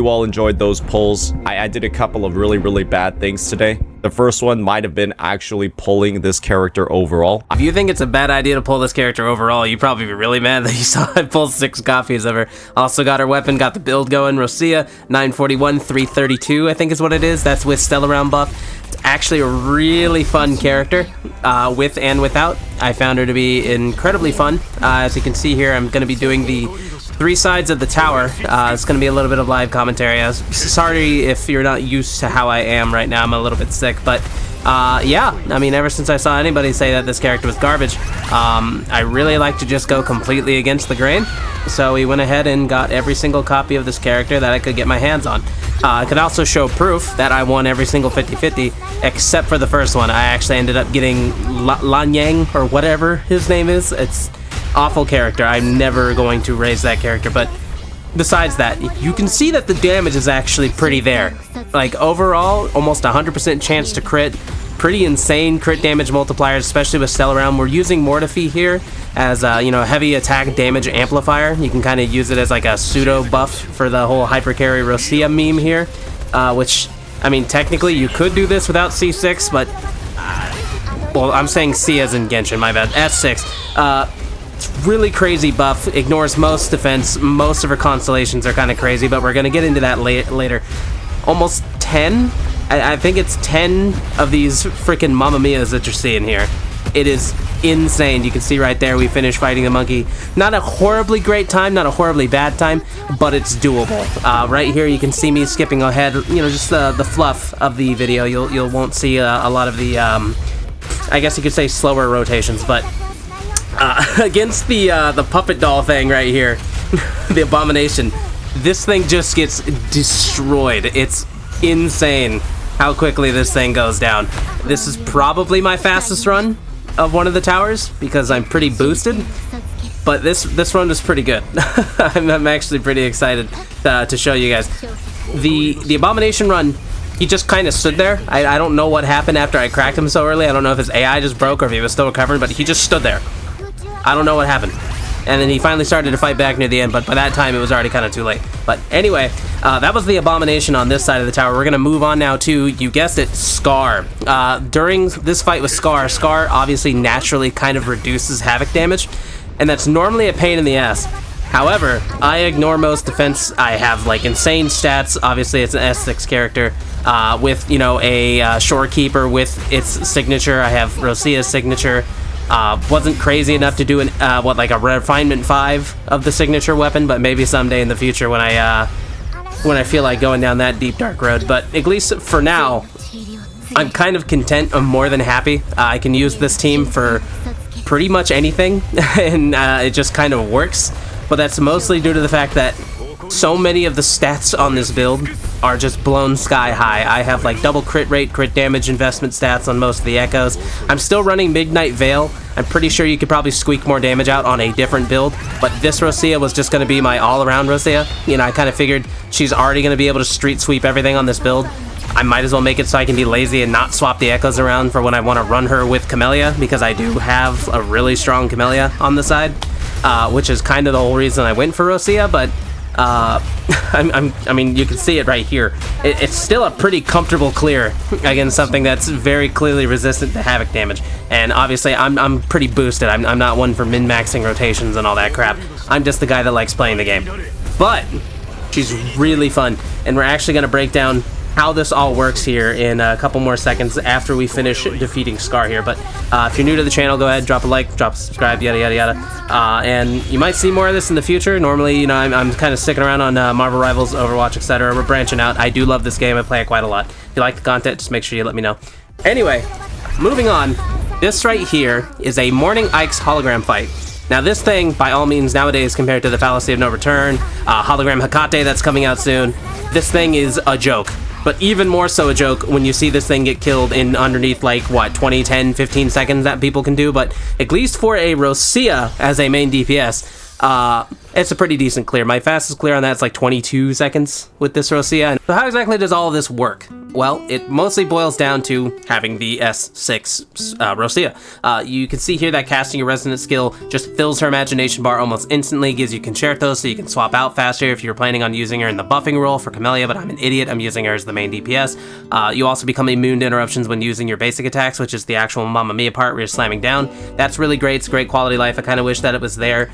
you all enjoyed those polls. I did a couple of really bad things today. The first one might have been actually pulling this character overall. If you think it's a bad idea to pull this character overall, you'd probably be really mad that you saw I pulled 6 copies of her. Also got her weapon, got the build going. Roccia, 941, 332, I think is what it is. That's with Stellar Round buff. It's actually a really fun character, with and without. I found her to be incredibly fun. As you can see here, I'm going to be doing the 3 sides of the tower. It's going to be a little bit of live commentary. Sorry if you're not used to how I am right now. I'm a little bit sick, but yeah, I mean, ever since I saw anybody say that this character was garbage, I really like to just go completely against the grain. So we went ahead and got every single copy of this character that I could get my hands on. I could also show proof that I won every single 50-50, except for the first one. I actually ended up getting Lanyang, or whatever his name is. It's awful character. I'm never going to raise that character, but besides that, you can see that the damage is actually pretty there. Like, overall, almost 100% chance to crit. Pretty insane crit damage multipliers, especially with Stellar Round. We're using Mortify here as you know, heavy attack damage amplifier. You can kind of use it as like a pseudo buff for the whole hypercarry Roccia meme here, which, I mean, technically you could do this without C6, but well, I'm saying C as in Genshin, my bad. S6. It's really crazy buff, ignores most defense. Most of her constellations are kind of crazy, but we're going to get into that later. Almost 10? I think it's 10 of these freaking Mamma Mias that you're seeing here. It is insane. You can see right there, we finished fighting the monkey. Not a horribly great time, not a horribly bad time, but it's doable. Right here, you can see me skipping ahead, you know, just the fluff of the video. You won't see a lot of the, I guess you could say slower rotations, but against the puppet doll thing right here, the abomination, this thing just gets destroyed. It's insane how quickly this thing goes down. This is probably my fastest run of one of the towers because I'm pretty boosted, but this run is pretty good. I'm actually pretty excited to show you guys. The abomination run, he just kind of stood there. I don't know what happened after I cracked him so early. I don't know if his AI just broke or if he was still recovering, but he just stood there. I don't know what happened. And then he finally started to fight back near the end, but by that time it was already kind of too late. But anyway, that was the abomination on this side of the tower. We're going to move on now to, you guessed it, Scar. During this fight with Scar obviously naturally kind of reduces havoc damage, and that's normally a pain in the ass. However, I ignore most defense. I have like insane stats. Obviously it's an S6 character with, you know, a Shorekeeper with its signature. I have Roccia's signature. Wasn't crazy enough to do like a refinement 5 of the signature weapon, but maybe someday in the future when I feel like going down that deep dark road. But at least for now, I'm kind of content. I'm more than happy. I can use this team for pretty much anything, and it just kind of works. But that's mostly due to the fact that so many of the stats on this build are just blown sky high. I have like double crit rate, crit damage investment stats on most of the echoes. I'm still running Midnight Veil. I'm pretty sure you could probably squeak more damage out on a different build, but this Roccia was just going to be my all-around Roccia. You know, I kind of figured she's already going to be able to street sweep everything on this build. I might as well make it so I can be lazy and not swap the echoes around for when I want to run her with Camellia, because I do have a really strong Camellia on the side, which is kind of the whole reason I went for Roccia, but I mean, you can see it right here. It's still a pretty comfortable clear against something that's very clearly resistant to havoc damage. And obviously, I'm pretty boosted. I'm not one for min-maxing rotations and all that crap. I'm just the guy that likes playing the game. But she's really fun, and we're actually going to break down how this all works here in a couple more seconds after we finish defeating Scar here. But if you're new to the channel, go ahead, drop a like, drop a subscribe, yada yada yada. And you might see more of this in the future. Normally, you know, I'm kind of sticking around on Marvel Rivals, Overwatch, etc. We're branching out. I do love this game. I play it quite a lot. If you like the content, just make sure you let me know. Anyway, moving on. This right here is a Morning Ike's hologram fight. Now this thing, by all means nowadays, compared to the Fallacy of No Return, hologram Hecate that's coming out soon, this thing is a joke. But even more so a joke when you see this thing get killed in underneath, like, what, 20, 10, 15 seconds that people can do. But at least for a Roccia as a main DPS, it's a pretty decent clear. My fastest clear on that is like 22 seconds with this Roccia. So how exactly does all of this work? Well, it mostly boils down to having the S6 Roccia. You can see here that casting your resonance skill just fills her imagination bar almost instantly, gives you concertos so you can swap out faster if you're planning on using her in the buffing role for Camellia, but I'm an idiot, I'm using her as the main DPS. You also become immune to interruptions when using your basic attacks, which is the actual Mamma Mia part where you're slamming down. That's really great, it's great quality life. I kind of wish that it was there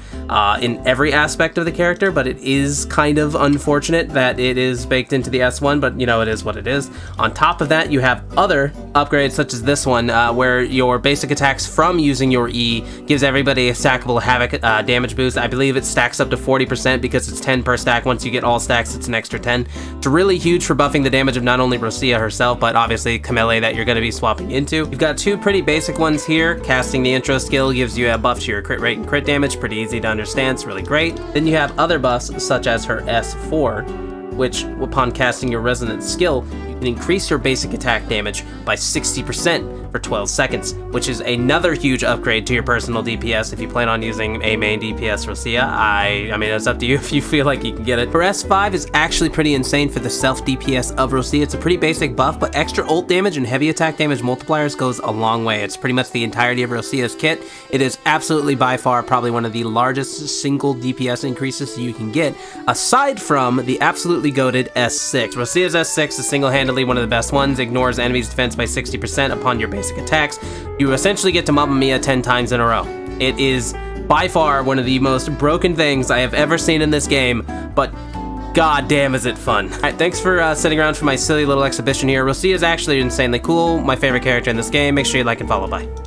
in every aspect of the character, but it is kind of unfortunate that it is baked into the S1, but you know, it is what it is. On top of that, you have other upgrades such as this one, where your basic attacks from using your E gives everybody a stackable Havoc damage boost. I believe it stacks up to 40% because it's 10 per stack. Once you get all stacks, it's an extra 10. It's really huge for buffing the damage of not only Roccia herself, but obviously Camellia that you're going to be swapping into. You've got two pretty basic ones here. Casting the intro skill gives you a buff to your crit rate and crit damage. Pretty easy to understand. It's really great. Then you have other buffs such as her S4, which upon casting your resonance skill, you can increase your basic attack damage by 60% for 12 seconds, which is another huge upgrade to your personal DPS if you plan on using a main DPS Roccia. I mean, it's up to you if you feel like you can get it. Her S5 is actually pretty insane for the self DPS of Roccia. It's a pretty basic buff, but extra ult damage and heavy attack damage multipliers goes a long way. It's pretty much the entirety of Roccia's kit. It is absolutely by far probably one of the largest single DPS increases you can get, aside from the absolutely goated S6. Roccia's S6 is single-handedly one of the best ones, ignores enemies' defense by 60% upon your basic attacks. You essentially get to Mamma Mia 10 times in a row. It is by far one of the most broken things I have ever seen in this game, but god damn is it fun. Alright, thanks for sitting around for my silly little exhibition here. Roccia is actually insanely cool, my favorite character in this game. Make sure you like and follow, bye.